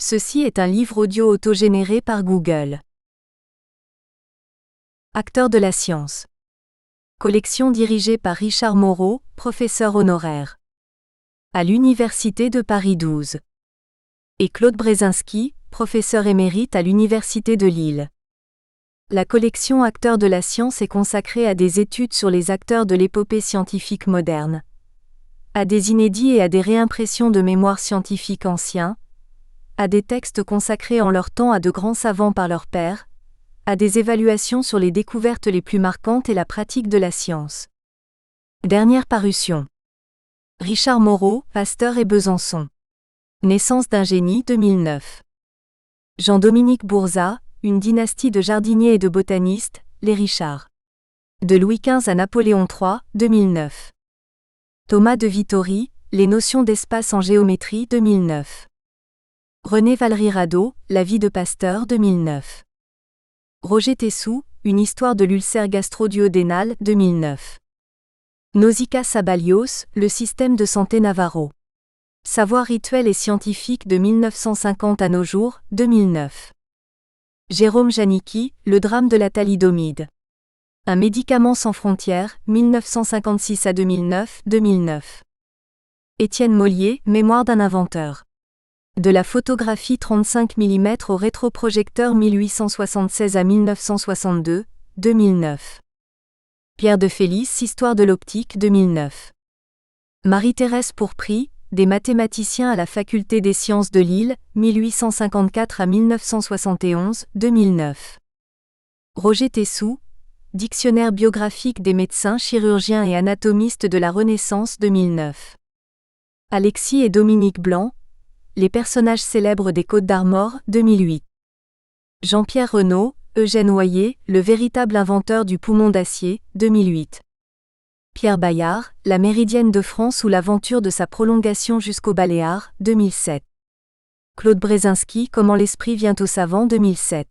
Ceci est un livre audio autogénéré par Google. Acteurs de la science. Collection dirigée par Richard Moreau, professeur honoraire à l'Université de Paris 12. Et Claude Brzezinski, professeur émérite à l'Université de Lille. La collection Acteurs de la science est consacrée à des études sur les acteurs de l'épopée scientifique moderne, à des inédits et à des réimpressions de mémoires scientifiques anciens, à des textes consacrés en leur temps à de grands savants par leurs pairs, à des évaluations sur les découvertes les plus marquantes et la pratique de la science. Dernière parution. Richard Moreau, Pasteur et Besançon. Naissance d'un génie 2009. Jean-Dominique Bourzat, une dynastie de jardiniers et de botanistes, les Richards. De Louis XV à Napoléon III, 2009. Thomas de Vittori, les notions d'espace en géométrie 2009. René Valery-Rado, La vie de Pasteur 2009. Roger Tessou, Une histoire de l'ulcère gastro-duodénal 2009. Nausicaa Sabalios, Le système de santé Navarro. Savoir rituel et scientifique de 1950 à nos jours, 2009. Jérôme Janicki, Le drame de la thalidomide. Un médicament sans frontières, 1956 à 2009, 2009. Étienne Mollier, Mémoire d'un inventeur. De la photographie 35 mm au rétroprojecteur 1876 à 1962, 2009. Pierre de Félix, Histoire de l'optique 2009. Marie-Thérèse Pourpry, Des mathématiciens à la Faculté des sciences de Lille, 1854 à 1971, 2009. Roger Tessou, Dictionnaire biographique des médecins, chirurgiens et anatomistes de la Renaissance 2009. Alexis et Dominique Blanc, Les personnages célèbres des Côtes-d'Armor 2008. Jean-Pierre Renaud, Eugène Oyer, Le véritable inventeur du poumon d'acier 2008. Pierre Bayard, La méridienne de France ou l'aventure de sa prolongation jusqu'aux Baléares 2007. Claude Brzezinski, Comment l'esprit vient au savant 2007.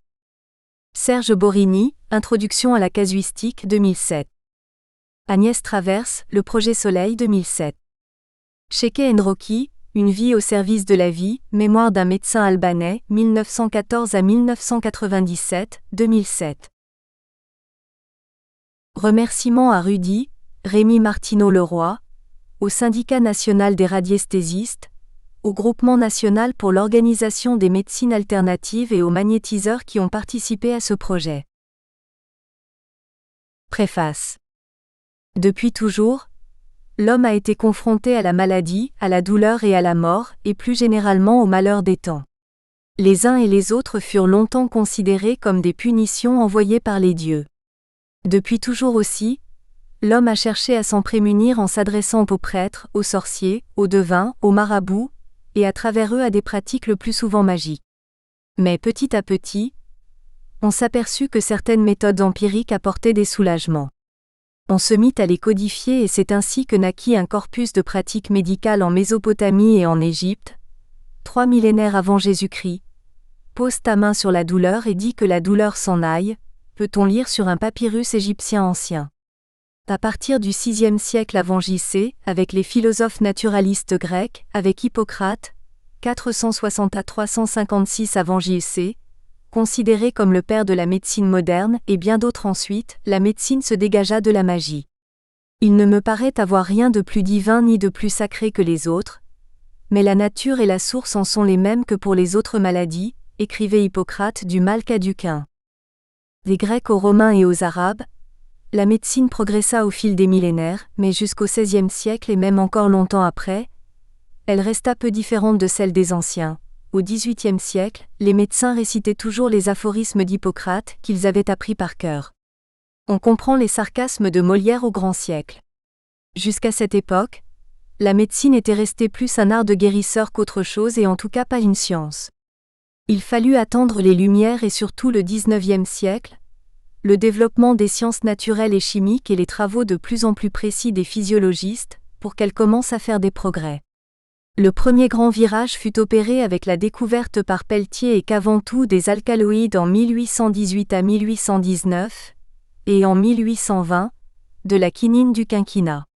Serge Borini, Introduction à la casuistique 2007. Agnès Traverse, Le projet Soleil 2007. Cheke Enroki, Une vie au service de la vie, Mémoire d'un médecin albanais, 1914 à 1997, 2007. Remerciements à Rudy, Rémi Martineau-Leroy, au Syndicat national des radiesthésistes, au Groupement national pour l'organisation des médecines alternatives et aux magnétiseurs qui ont participé à ce projet. Préface. Depuis toujours, l'homme a été confronté à la maladie, à la douleur et à la mort, et plus généralement au malheur des temps. Les uns et les autres furent longtemps considérés comme des punitions envoyées par les dieux. Depuis toujours aussi, l'homme a cherché à s'en prémunir en s'adressant aux prêtres, aux sorciers, aux devins, aux marabouts, et à travers eux à des pratiques le plus souvent magiques. Mais petit à petit, on s'aperçut que certaines méthodes empiriques apportaient des soulagements. On se mit à les codifier et c'est ainsi que naquit un corpus de pratiques médicales en Mésopotamie et en Égypte. 3 millénaires avant Jésus-Christ. Pose ta main sur la douleur et dis que la douleur s'en aille, peut-on lire sur un papyrus égyptien ancien. À partir du VIe siècle avant J.C., avec les philosophes naturalistes grecs, avec Hippocrate, 460 à 356 avant J.C., considéré comme le père de la médecine moderne, et bien d'autres ensuite, la médecine se dégagea de la magie. Il ne me paraît avoir rien de plus divin ni de plus sacré que les autres, mais la nature et la source en sont les mêmes que pour les autres maladies, écrivait Hippocrate du mal caduquin. Des Grecs aux Romains et aux Arabes, la médecine progressa au fil des millénaires, mais jusqu'au XVIe siècle et même encore longtemps après, elle resta peu différente de celle des anciens. Au XVIIIe siècle, les médecins récitaient toujours les aphorismes d'Hippocrate qu'ils avaient appris par cœur. On comprend les sarcasmes de Molière au grand siècle. Jusqu'à cette époque, la médecine était restée plus un art de guérisseur qu'autre chose et en tout cas pas une science. Il fallut attendre les Lumières et surtout le XIXe siècle, le développement des sciences naturelles et chimiques et les travaux de plus en plus précis des physiologistes, pour qu'elles commencent à faire des progrès. Le premier grand virage fut opéré avec la découverte par Pelletier et Caventou des alcaloïdes en 1818 à 1819, et en 1820, de la quinine du quinquina.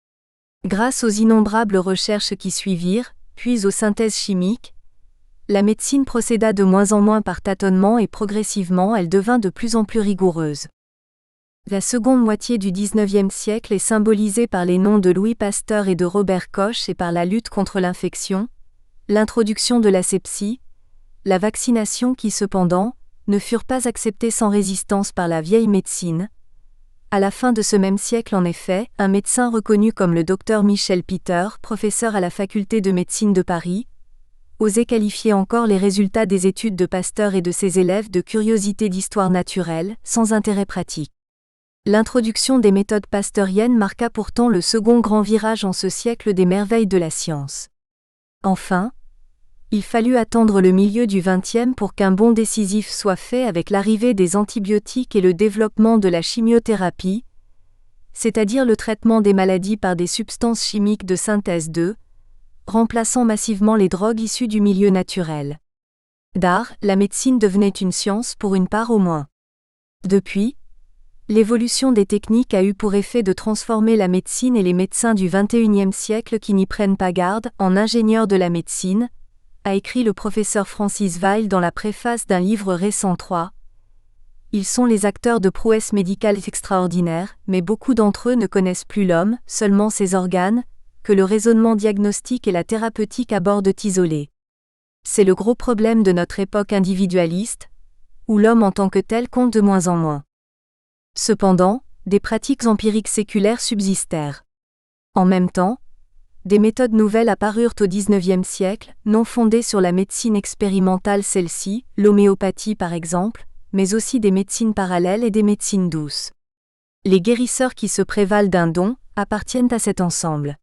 Grâce aux innombrables recherches qui suivirent, puis aux synthèses chimiques, la médecine procéda de moins en moins par tâtonnement et progressivement elle devint de plus en plus rigoureuse. La seconde moitié du XIXe siècle est symbolisée par les noms de Louis Pasteur et de Robert Koch et par la lutte contre l'infection, l'introduction de l'asepsie, la vaccination qui cependant, ne furent pas acceptées sans résistance par la vieille médecine. À la fin de ce même siècle en effet, un médecin reconnu comme le docteur Michel Piter, professeur à la faculté de médecine de Paris, osait qualifier encore les résultats des études de Pasteur et de ses élèves de curiosités d'histoire naturelle, sans intérêt pratique. L'introduction des méthodes pasteuriennes marqua pourtant le second grand virage en ce siècle des merveilles de la science. Enfin, il fallut attendre le milieu du XXe pour qu'un bond décisif soit fait avec l'arrivée des antibiotiques et le développement de la chimiothérapie, c'est-à-dire le traitement des maladies par des substances chimiques de synthèse 2, remplaçant massivement les drogues issues du milieu naturel. D'art, la médecine devenait une science pour une part au moins. Depuis, l'évolution des techniques a eu pour effet de transformer la médecine et les médecins du XXIe siècle qui n'y prennent pas garde en ingénieurs de la médecine, a écrit le professeur Francis Weil dans la préface d'un livre récent 3. Ils sont les acteurs de prouesses médicales extraordinaires, mais beaucoup d'entre eux ne connaissent plus l'homme, seulement ses organes, que le raisonnement diagnostique et la thérapeutique abordent isolés. C'est le gros problème de notre époque individualiste, où l'homme en tant que tel compte de moins en moins. Cependant, des pratiques empiriques séculaires subsistèrent. En même temps, des méthodes nouvelles apparurent au XIXe siècle, non fondées sur la médecine expérimentale celle-ci, l'homéopathie par exemple, mais aussi des médecines parallèles et des médecines douces. Les guérisseurs qui se prévalent d'un don appartiennent à cet ensemble.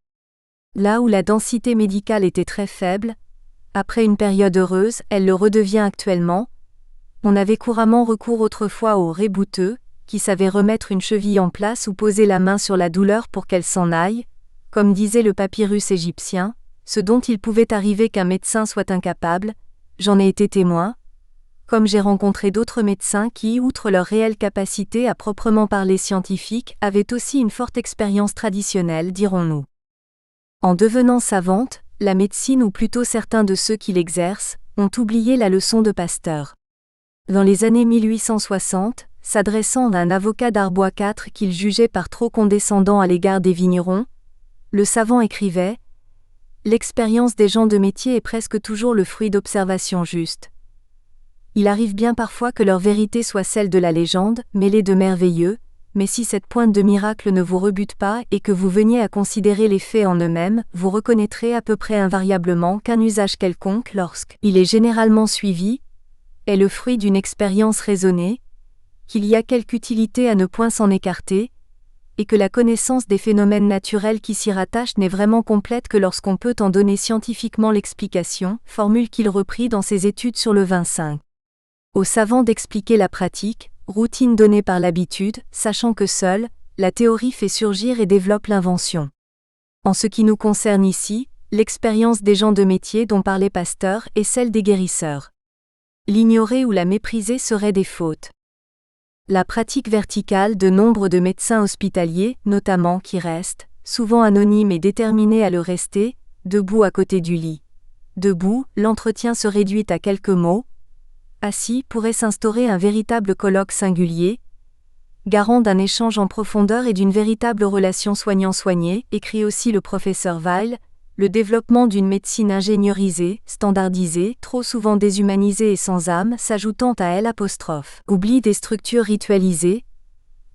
Là où la densité médicale était très faible, après une période heureuse, elle le redevient actuellement. On avait couramment recours autrefois aux rébouteux, qui savaient remettre une cheville en place ou poser la main sur la douleur pour qu'elle s'en aille, comme disait le papyrus égyptien, ce dont il pouvait arriver qu'un médecin soit incapable, j'en ai été témoin, comme j'ai rencontré d'autres médecins qui, outre leur réelle capacité à proprement parler scientifique, avaient aussi une forte expérience traditionnelle, dirons-nous. En devenant savante, la médecine ou plutôt certains de ceux qui l'exercent, ont oublié la leçon de Pasteur. Dans les années 1860, s'adressant à un avocat d'Arbois IV qu'il jugeait par trop condescendant à l'égard des vignerons, le savant écrivait « L'expérience des gens de métier est presque toujours le fruit d'observations justes. Il arrive bien parfois que leur vérité soit celle de la légende, mêlée de merveilleux, mais si cette pointe de miracle ne vous rebute pas et que vous veniez à considérer les faits en eux-mêmes, vous reconnaîtrez à peu près invariablement qu'un usage quelconque, lorsqu'il est généralement suivi, est le fruit d'une expérience raisonnée, qu'il y a quelque utilité à ne point s'en écarter, et que la connaissance des phénomènes naturels qui s'y rattachent n'est vraiment complète que lorsqu'on peut en donner scientifiquement l'explication, formule qu'il reprit dans ses études sur le vin saint. Aux savants d'expliquer la pratique, routine donnée par l'habitude, sachant que seule, la théorie fait surgir et développe l'invention. En ce qui nous concerne ici, l'expérience des gens de métier dont parlait Pasteur est celle des guérisseurs. L'ignorer ou la mépriser serait des fautes. La pratique verticale de nombre de médecins hospitaliers, notamment qui restent, souvent anonymes et déterminés à le rester, debout à côté du lit. Debout, l'entretien se réduit à quelques mots. Assis, pourrait s'instaurer un véritable colloque singulier, garant d'un échange en profondeur et d'une véritable relation soignant-soigné, écrit aussi le professeur Weil, le développement d'une médecine ingénierisée, standardisée, trop souvent déshumanisée et sans âme, s'ajoutant à elle oubli des structures ritualisées,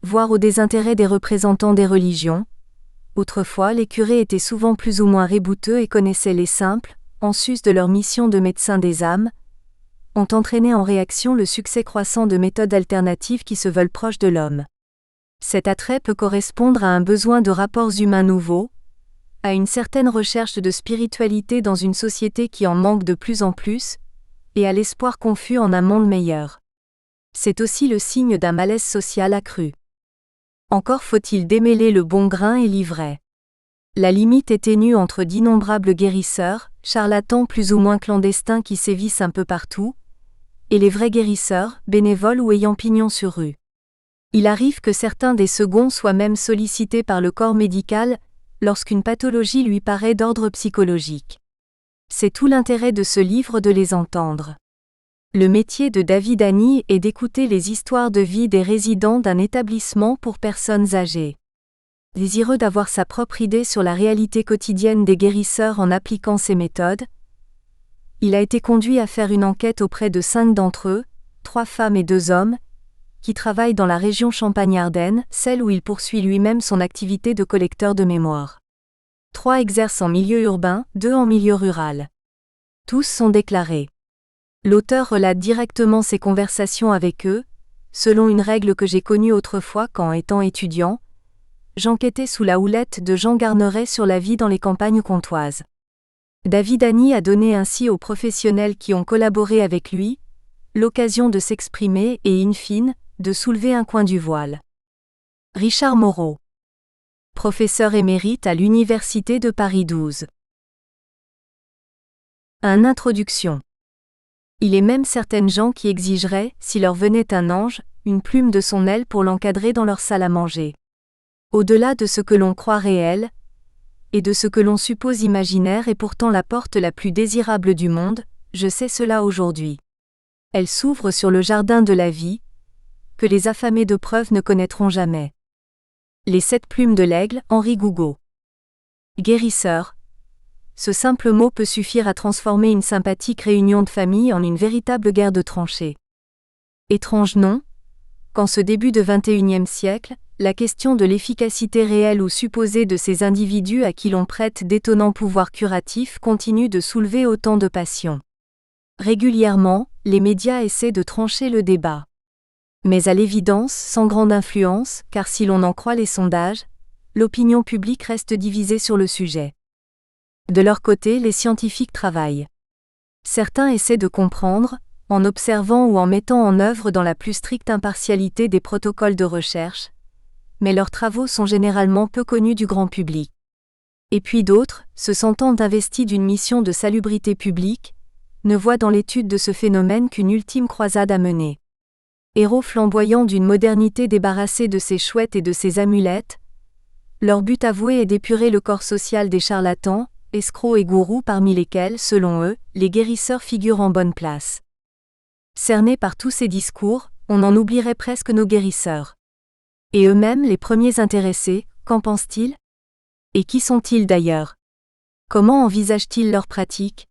voire au désintérêt des représentants des religions. Autrefois, les curés étaient souvent plus ou moins rébouteux et connaissaient les simples, en sus de leur mission de médecin des âmes, ont entraîné en réaction le succès croissant de méthodes alternatives qui se veulent proches de l'homme. Cet attrait peut correspondre à un besoin de rapports humains nouveaux, à une certaine recherche de spiritualité dans une société qui en manque de plus en plus, et à l'espoir confus en un monde meilleur. C'est aussi le signe d'un malaise social accru. Encore faut-il démêler le bon grain et l'ivraie. La limite est ténue entre d'innombrables guérisseurs, charlatans plus ou moins clandestins qui sévissent un peu partout, et les vrais guérisseurs, bénévoles ou ayant pignon sur rue. Il arrive que certains des seconds soient même sollicités par le corps médical lorsqu'une pathologie lui paraît d'ordre psychologique. C'est tout l'intérêt de ce livre de les entendre. Le métier de David Hani est d'écouter les histoires de vie des résidents d'un établissement pour personnes âgées. Désireux d'avoir sa propre idée sur la réalité quotidienne des guérisseurs en appliquant ses méthodes, il a été conduit à faire une enquête auprès de 5 d'entre eux, 3 femmes et 2 hommes, qui travaillent dans la région Champagne-Ardenne, celle où il poursuit lui-même son activité de collecteur de mémoire. 3 exercent en milieu urbain, 2 en milieu rural. Tous sont déclarés. L'auteur relate directement ses conversations avec eux, selon une règle que j'ai connue autrefois quand, étant étudiant, j'enquêtais sous la houlette de Jean Garneret sur la vie dans les campagnes comtoises. David Hani a donné ainsi aux professionnels qui ont collaboré avec lui l'occasion de s'exprimer et, in fine, de soulever un coin du voile. Richard Moreau, professeur émérite à l'Université de Paris 12. Introduction. Il est même certaines gens qui exigeraient, s'il leur venait un ange, une plume de son aile pour l'encadrer dans leur salle à manger. Au-delà de ce que l'on croit réel, et de ce que l'on suppose imaginaire est pourtant la porte la plus désirable du monde, je sais cela aujourd'hui. Elle s'ouvre sur le jardin de la vie, que les affamés de preuves ne connaîtront jamais. Les 7 plumes de l'aigle, Henri Gougaud. Guérisseur. Ce simple mot peut suffire à transformer une sympathique réunion de famille en une véritable guerre de tranchées. Étrange nom, qu'en ce début de XXIe siècle, la question de l'efficacité réelle ou supposée de ces individus à qui l'on prête d'étonnants pouvoirs curatifs continue de soulever autant de passions. Régulièrement, les médias essaient de trancher le débat. Mais à l'évidence, sans grande influence, car si l'on en croit les sondages, l'opinion publique reste divisée sur le sujet. De leur côté, les scientifiques travaillent. Certains essaient de comprendre, en observant ou en mettant en œuvre dans la plus stricte impartialité des protocoles de recherche, mais leurs travaux sont généralement peu connus du grand public. Et puis d'autres, se sentant investis d'une mission de salubrité publique, ne voient dans l'étude de ce phénomène qu'une ultime croisade à mener. Héros flamboyants d'une modernité débarrassée de ses chouettes et de ses amulettes, leur but avoué est d'épurer le corps social des charlatans, escrocs et gourous parmi lesquels, selon eux, les guérisseurs figurent en bonne place. Cernés par tous ces discours, on en oublierait presque nos guérisseurs. Et eux-mêmes les premiers intéressés, qu'en pensent-ils ? Et qui sont-ils d'ailleurs ? Comment envisagent-ils leur pratique ?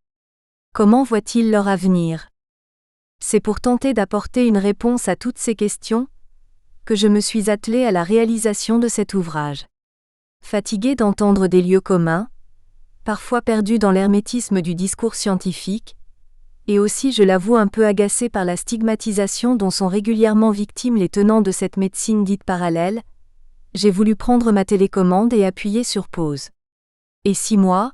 Comment voient-ils leur avenir ? C'est pour tenter d'apporter une réponse à toutes ces questions que je me suis attelé à la réalisation de cet ouvrage. Fatigué d'entendre des lieux communs, parfois perdu dans l'hermétisme du discours scientifique, et aussi je l'avoue un peu agacé par la stigmatisation dont sont régulièrement victimes les tenants de cette médecine dite parallèle, j'ai voulu prendre ma télécommande et appuyer sur pause. Et 6 mois,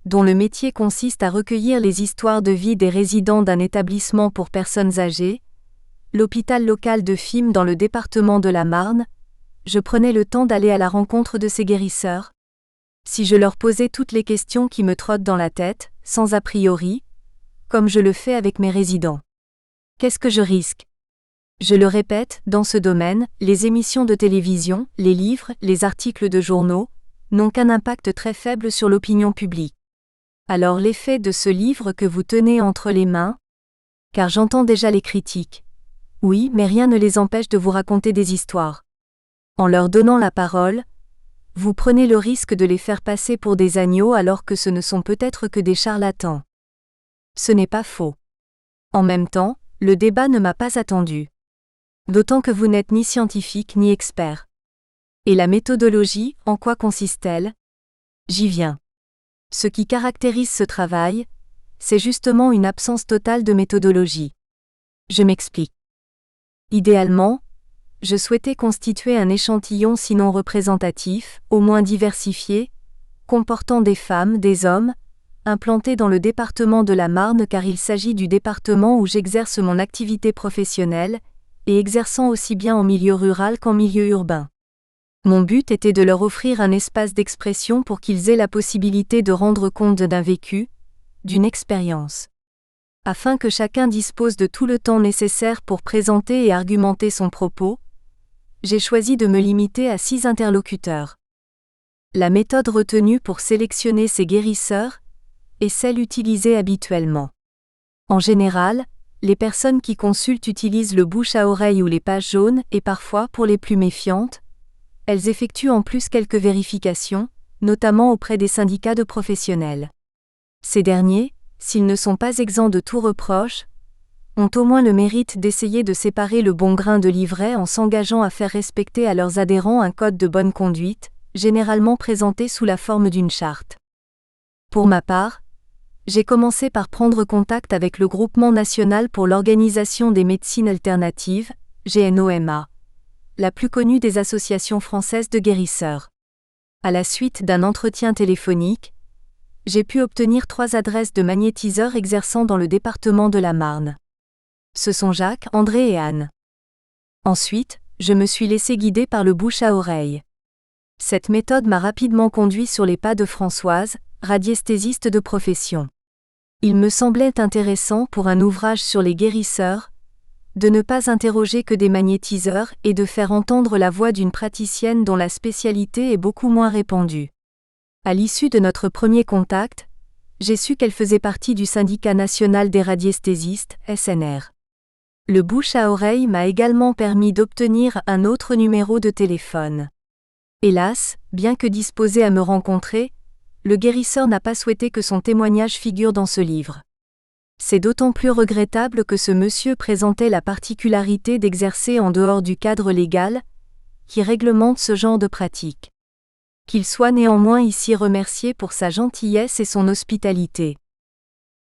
dont le métier consiste à recueillir les histoires de vie des résidents d'un établissement pour personnes âgées, l'hôpital local de Fismes dans le département de la Marne, je prenais le temps d'aller à la rencontre de ces guérisseurs. Si je leur posais toutes les questions qui me trottent dans la tête, sans a priori, comme je le fais avec mes résidents. Qu'est-ce que je risque ? Je le répète, dans ce domaine, les émissions de télévision, les livres, les articles de journaux, n'ont qu'un impact très faible sur l'opinion publique. Alors l'effet de ce livre que vous tenez entre les mains ? Car j'entends déjà les critiques. Oui, mais rien ne les empêche de vous raconter des histoires. En leur donnant la parole, vous prenez le risque de les faire passer pour des agneaux alors que ce ne sont peut-être que des charlatans. Ce n'est pas faux. En même temps, le débat ne m'a pas attendu. D'autant que vous n'êtes ni scientifique ni expert. Et la méthodologie, en quoi consiste-t-elle ? J'y viens. Ce qui caractérise ce travail, c'est justement une absence totale de méthodologie. Je m'explique. Idéalement, je souhaitais constituer un échantillon sinon représentatif, au moins diversifié, comportant des femmes, des hommes, implantés dans le département de la Marne car il s'agit du département où j'exerce mon activité professionnelle, et exerçant aussi bien en milieu rural qu'en milieu urbain. Mon but était de leur offrir un espace d'expression pour qu'ils aient la possibilité de rendre compte d'un vécu, d'une expérience. Afin que chacun dispose de tout le temps nécessaire pour présenter et argumenter son propos, j'ai choisi de me limiter à 6 interlocuteurs. La méthode retenue pour sélectionner ces guérisseurs est celle utilisée habituellement. En général, les personnes qui consultent utilisent le bouche à oreille ou les pages jaunes et parfois, pour les plus méfiantes, elles effectuent en plus quelques vérifications, notamment auprès des syndicats de professionnels. Ces derniers, s'ils ne sont pas exempts de tout reproche, ont au moins le mérite d'essayer de séparer le bon grain de l'ivraie en s'engageant à faire respecter à leurs adhérents un code de bonne conduite, généralement présenté sous la forme d'une charte. Pour ma part, j'ai commencé par prendre contact avec le Groupement national pour l'organisation des médecines alternatives, GNOMA, la plus connue des associations françaises de guérisseurs. À la suite d'un entretien téléphonique, j'ai pu obtenir 3 adresses de magnétiseurs exerçant dans le département de la Marne. Ce sont Jacques, André et Anne. Ensuite, je me suis laissé guider par le bouche à oreille. Cette méthode m'a rapidement conduit sur les pas de Françoise, radiesthésiste de profession. Il me semblait intéressant pour un ouvrage sur les guérisseurs, de ne pas interroger que des magnétiseurs et de faire entendre la voix d'une praticienne dont la spécialité est beaucoup moins répandue. À l'issue de notre premier contact, j'ai su qu'elle faisait partie du Syndicat national des radiesthésistes, SNR. Le bouche à oreille m'a également permis d'obtenir un autre numéro de téléphone. Hélas, bien que disposé à me rencontrer, le guérisseur n'a pas souhaité que son témoignage figure dans ce livre. C'est d'autant plus regrettable que ce monsieur présentait la particularité d'exercer en dehors du cadre légal, qui réglemente ce genre de pratique. Qu'il soit néanmoins ici remercié pour sa gentillesse et son hospitalité.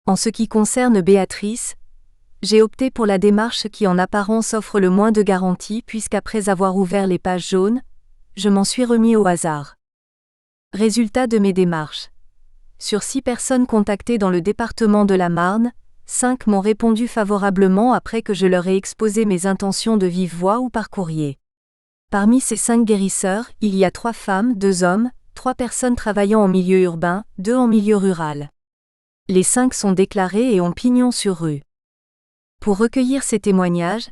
En ce qui concerne Béatrice, j'ai opté pour la démarche qui en apparence offre le moins de garanties puisqu'après avoir ouvert les pages jaunes, je m'en suis remis au hasard. Résultat de mes démarches. Sur 6 personnes contactées dans le département de la Marne, 5 m'ont répondu favorablement après que je leur ai exposé mes intentions de vive voix ou par courrier. Parmi ces 5 guérisseurs, il y a 3 femmes, 2 hommes, 3 personnes travaillant en milieu urbain, 2 en milieu rural. Les 5 sont déclarés et ont pignon sur rue. Pour recueillir ces témoignages,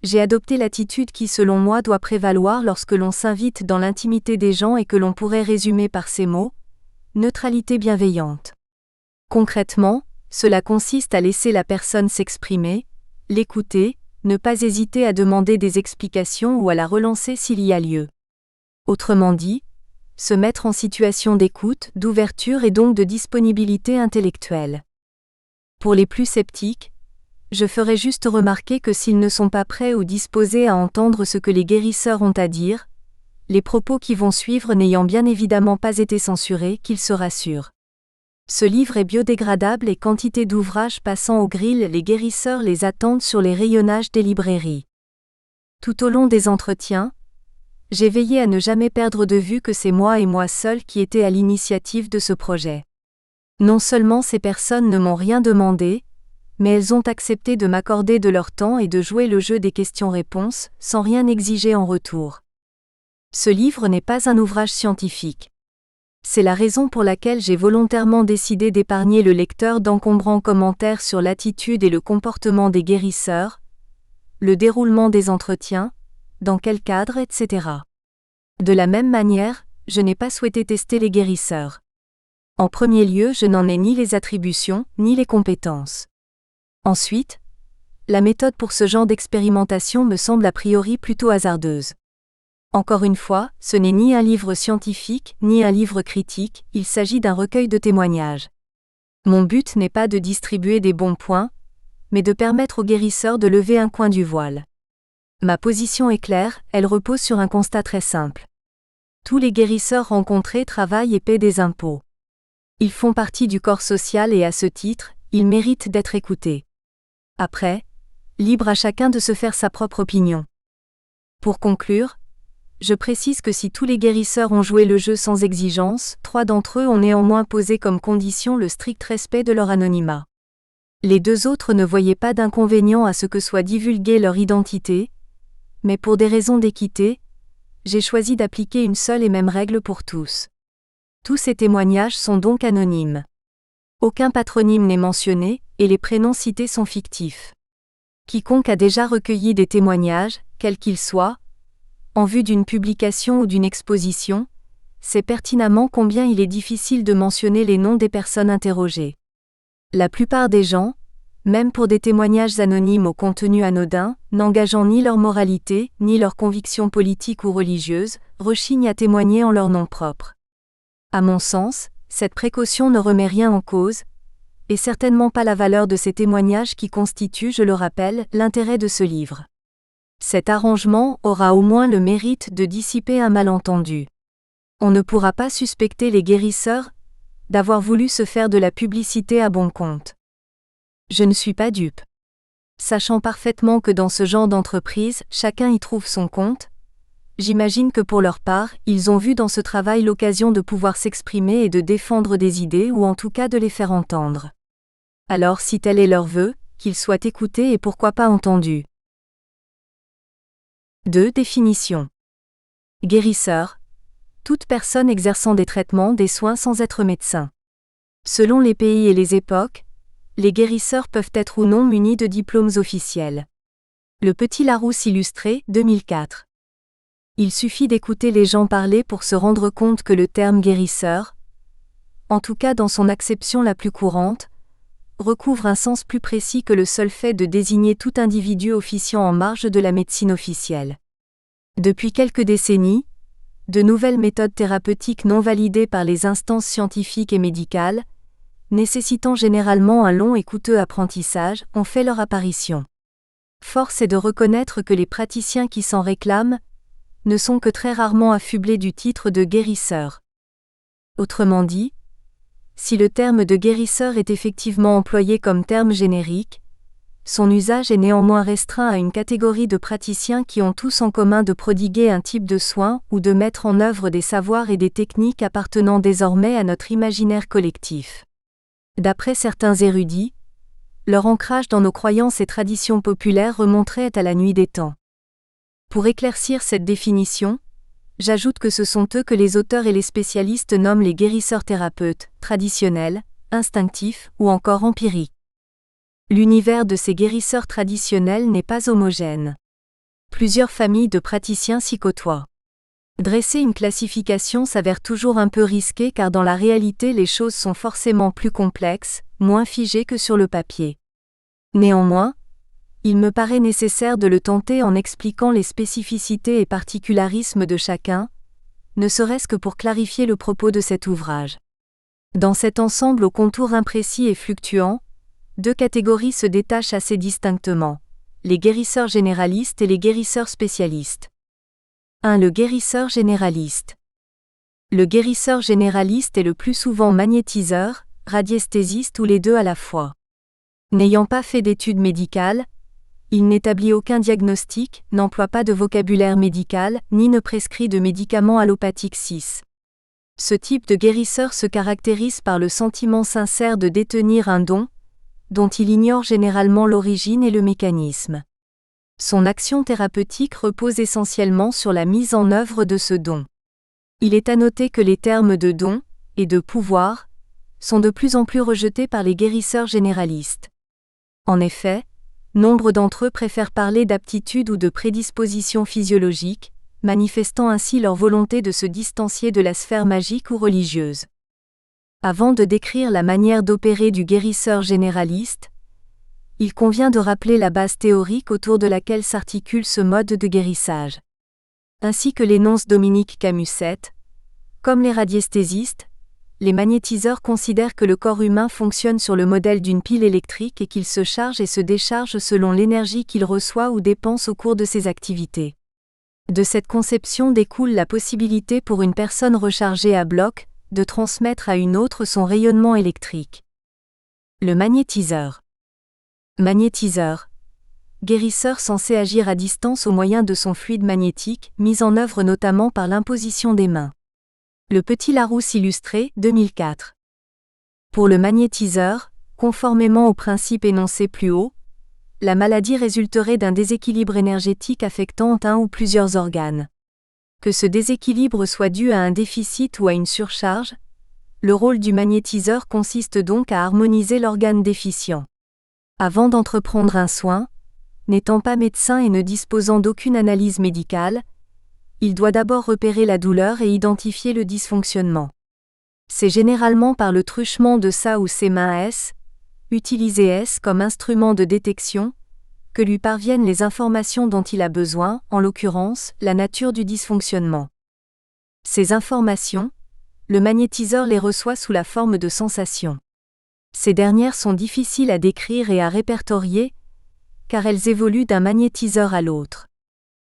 j'ai adopté l'attitude qui selon moi doit prévaloir lorsque l'on s'invite dans l'intimité des gens et que l'on pourrait résumer par ces mots : neutralité bienveillante. Concrètement, cela consiste à laisser la personne s'exprimer, l'écouter, ne pas hésiter à demander des explications ou à la relancer s'il y a lieu. Autrement dit, se mettre en situation d'écoute, d'ouverture et donc de disponibilité intellectuelle. Pour les plus sceptiques, je ferai juste remarquer que s'ils ne sont pas prêts ou disposés à entendre ce que les guérisseurs ont à dire, les propos qui vont suivre n'ayant bien évidemment pas été censurés, qu'ils se rassurent. Ce livre est biodégradable et quantité d'ouvrages passant au grill, les guérisseurs les attendent sur les rayonnages des librairies. Tout au long des entretiens, j'ai veillé à ne jamais perdre de vue que c'est moi et moi seul qui étais à l'initiative de ce projet. Non seulement ces personnes ne m'ont rien demandé, mais elles ont accepté de m'accorder de leur temps et de jouer le jeu des questions-réponses, sans rien exiger en retour. Ce livre n'est pas un ouvrage scientifique. C'est la raison pour laquelle j'ai volontairement décidé d'épargner le lecteur d'encombrants commentaires sur l'attitude et le comportement des guérisseurs, le déroulement des entretiens, dans quel cadre, etc. De la même manière, je n'ai pas souhaité tester les guérisseurs. En premier lieu, je n'en ai ni les attributions, ni les compétences. Ensuite, la méthode pour ce genre d'expérimentation me semble a priori plutôt hasardeuse. Encore une fois, ce n'est ni un livre scientifique, ni un livre critique, il s'agit d'un recueil de témoignages. Mon but n'est pas de distribuer des bons points, mais de permettre aux guérisseurs de lever un coin du voile. Ma position est claire, elle repose sur un constat très simple. Tous les guérisseurs rencontrés travaillent et paient des impôts. Ils font partie du corps social et à ce titre, ils méritent d'être écoutés. Après, libre à chacun de se faire sa propre opinion. Pour conclure, je précise que si tous les guérisseurs ont joué le jeu sans exigence, 3 d'entre eux ont néanmoins posé comme condition le strict respect de leur anonymat. Les 2 autres ne voyaient pas d'inconvénient à ce que soit divulguée leur identité, mais pour des raisons d'équité, j'ai choisi d'appliquer une seule et même règle pour tous. Tous ces témoignages sont donc anonymes. Aucun patronyme n'est mentionné, et les prénoms cités sont fictifs. Quiconque a déjà recueilli des témoignages, quels qu'ils soient, en vue d'une publication ou d'une exposition, sait pertinemment combien il est difficile de mentionner les noms des personnes interrogées. La plupart des gens, même pour des témoignages anonymes au contenu anodin, n'engageant ni leur moralité, ni leurs convictions politiques ou religieuses, rechignent à témoigner en leur nom propre. À mon sens, cette précaution ne remet rien en cause, et certainement pas la valeur de ces témoignages qui constituent, je le rappelle, l'intérêt de ce livre. Cet arrangement aura au moins le mérite de dissiper un malentendu. On ne pourra pas suspecter les guérisseurs d'avoir voulu se faire de la publicité à bon compte. Je ne suis pas dupe. Sachant parfaitement que dans ce genre d'entreprise, chacun y trouve son compte, j'imagine que pour leur part, ils ont vu dans ce travail l'occasion de pouvoir s'exprimer et de défendre des idées ou en tout cas de les faire entendre. Alors si tel est leur vœu, qu'ils soient écoutés et pourquoi pas entendus. 2. Définition. Guérisseur. Toute personne exerçant des traitements, des soins sans être médecin. Selon les pays et les époques, les guérisseurs peuvent être ou non munis de diplômes officiels. Le Petit Larousse illustré, 2004. Il suffit d'écouter les gens parler pour se rendre compte que le terme guérisseur, en tout cas dans son acception la plus courante, recouvre un sens plus précis que le seul fait de désigner tout individu officiant en marge de la médecine officielle. Depuis quelques décennies, de nouvelles méthodes thérapeutiques non validées par les instances scientifiques et médicales, nécessitant généralement un long et coûteux apprentissage, ont fait leur apparition. Force est de reconnaître que les praticiens qui s'en réclament ne sont que très rarement affublés du titre de guérisseur. Autrement dit, si le terme de guérisseur est effectivement employé comme terme générique, son usage est néanmoins restreint à une catégorie de praticiens qui ont tous en commun de prodiguer un type de soin ou de mettre en œuvre des savoirs et des techniques appartenant désormais à notre imaginaire collectif. D'après certains érudits, leur ancrage dans nos croyances et traditions populaires remonterait à la nuit des temps. Pour éclaircir cette définition, j'ajoute que ce sont eux que les auteurs et les spécialistes nomment les guérisseurs thérapeutes, traditionnels, instinctifs ou encore empiriques. L'univers de ces guérisseurs traditionnels n'est pas homogène. Plusieurs familles de praticiens s'y côtoient. Dresser une classification s'avère toujours un peu risqué car dans la réalité les choses sont forcément plus complexes, moins figées que sur le papier. Néanmoins, il me paraît nécessaire de le tenter en expliquant les spécificités et particularismes de chacun, ne serait-ce que pour clarifier le propos de cet ouvrage. Dans cet ensemble aux contours imprécis et fluctuants, deux catégories se détachent assez distinctement, les guérisseurs généralistes et les guérisseurs spécialistes. 1. Le guérisseur généraliste. Le guérisseur généraliste est le plus souvent magnétiseur, radiesthésiste ou les deux à la fois. N'ayant pas fait d'études médicales, il n'établit aucun diagnostic, n'emploie pas de vocabulaire médical, ni ne prescrit de médicaments allopathiques 6. Ce type de guérisseur se caractérise par le sentiment sincère de détenir un don, dont il ignore généralement l'origine et le mécanisme. Son action thérapeutique repose essentiellement sur la mise en œuvre de ce don. Il est à noter que les termes de don et de pouvoir sont de plus en plus rejetés par les guérisseurs généralistes. En effet, nombre d'entre eux préfèrent parler d'aptitude ou de prédisposition physiologique, manifestant ainsi leur volonté de se distancier de la sphère magique ou religieuse. Avant de décrire la manière d'opérer du guérisseur généraliste, il convient de rappeler la base théorique autour de laquelle s'articule ce mode de guérissage. Ainsi que l'énonce Dominique Camusset, comme les radiesthésistes, les magnétiseurs considèrent que le corps humain fonctionne sur le modèle d'une pile électrique et qu'il se charge et se décharge selon l'énergie qu'il reçoit ou dépense au cours de ses activités. De cette conception découle la possibilité pour une personne rechargée à bloc de transmettre à une autre son rayonnement électrique. Le magnétiseur. Magnétiseur. Guérisseur censé agir à distance au moyen de son fluide magnétique, mis en œuvre notamment par l'imposition des mains. Le Petit Larousse illustré, 2004. Pour le magnétiseur, conformément au principe énoncé plus haut, la maladie résulterait d'un déséquilibre énergétique affectant un ou plusieurs organes. Que ce déséquilibre soit dû à un déficit ou à une surcharge, le rôle du magnétiseur consiste donc à harmoniser l'organe déficient. Avant d'entreprendre un soin, n'étant pas médecin et ne disposant d'aucune analyse médicale, Il doit d'abord repérer la douleur et identifier le dysfonctionnement. C'est généralement par le truchement de sa ou ses mains S, utilisé S comme instrument de détection, que lui parviennent les informations dont il a besoin, en l'occurrence, la nature du dysfonctionnement. Ces informations, le magnétiseur les reçoit sous la forme de sensations. Ces dernières sont difficiles à décrire et à répertorier, car elles évoluent d'un magnétiseur à l'autre.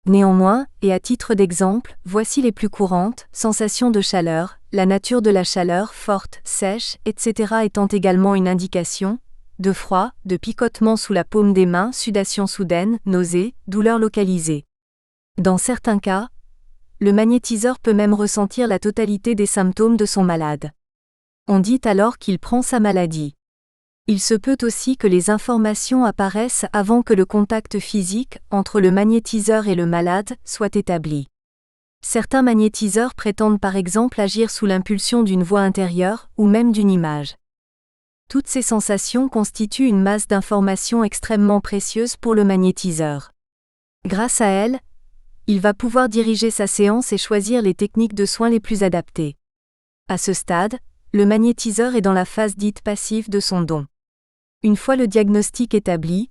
Néanmoins, et à titre d'exemple, voici les plus courantes: sensation de chaleur, la nature de la chaleur, forte, sèche, etc. étant également une indication, de froid, de picotement sous la paume des mains, sudation soudaine, nausée, douleur localisée. Dans certains cas, le magnétiseur peut même ressentir la totalité des symptômes de son malade. On dit alors qu'il prend sa maladie. Il se peut aussi que les informations apparaissent avant que le contact physique entre le magnétiseur et le malade soit établi. Certains magnétiseurs prétendent par exemple agir sous l'impulsion d'une voix intérieure ou même d'une image. Toutes ces sensations constituent une masse d'informations extrêmement précieuse pour le magnétiseur. Grâce à elles, il va pouvoir diriger sa séance et choisir les techniques de soins les plus adaptées. À ce stade, le magnétiseur est dans la phase dite passive de son don. Une fois le diagnostic établi,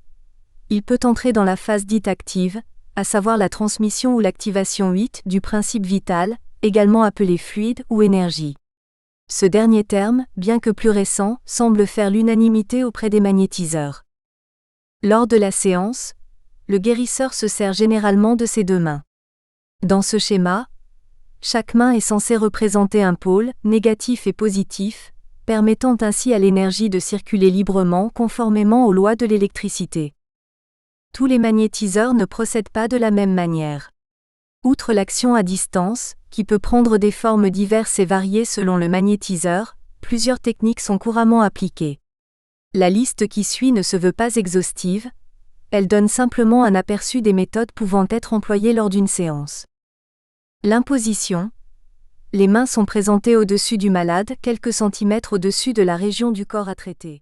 il peut entrer dans la phase dite active, à savoir la transmission ou l'activation 8 du principe vital, également appelé fluide ou énergie. Ce dernier terme, bien que plus récent, semble faire l'unanimité auprès des magnétiseurs. Lors de la séance, le guérisseur se sert généralement de ses deux mains. Dans ce schéma, chaque main est censée représenter un pôle, négatif et positif, permettant ainsi à l'énergie de circuler librement conformément aux lois de l'électricité. Tous les magnétiseurs ne procèdent pas de la même manière. Outre l'action à distance, qui peut prendre des formes diverses et variées selon le magnétiseur, plusieurs techniques sont couramment appliquées. La liste qui suit ne se veut pas exhaustive, elle donne simplement un aperçu des méthodes pouvant être employées lors d'une séance. L'imposition. Les mains sont présentées au-dessus du malade, quelques centimètres au-dessus de la région du corps à traiter.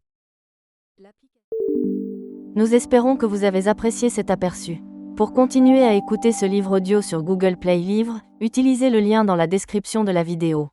Nous espérons que vous avez apprécié cet aperçu. Pour continuer à écouter ce livre audio sur Google Play Livres, utilisez le lien dans la description de la vidéo.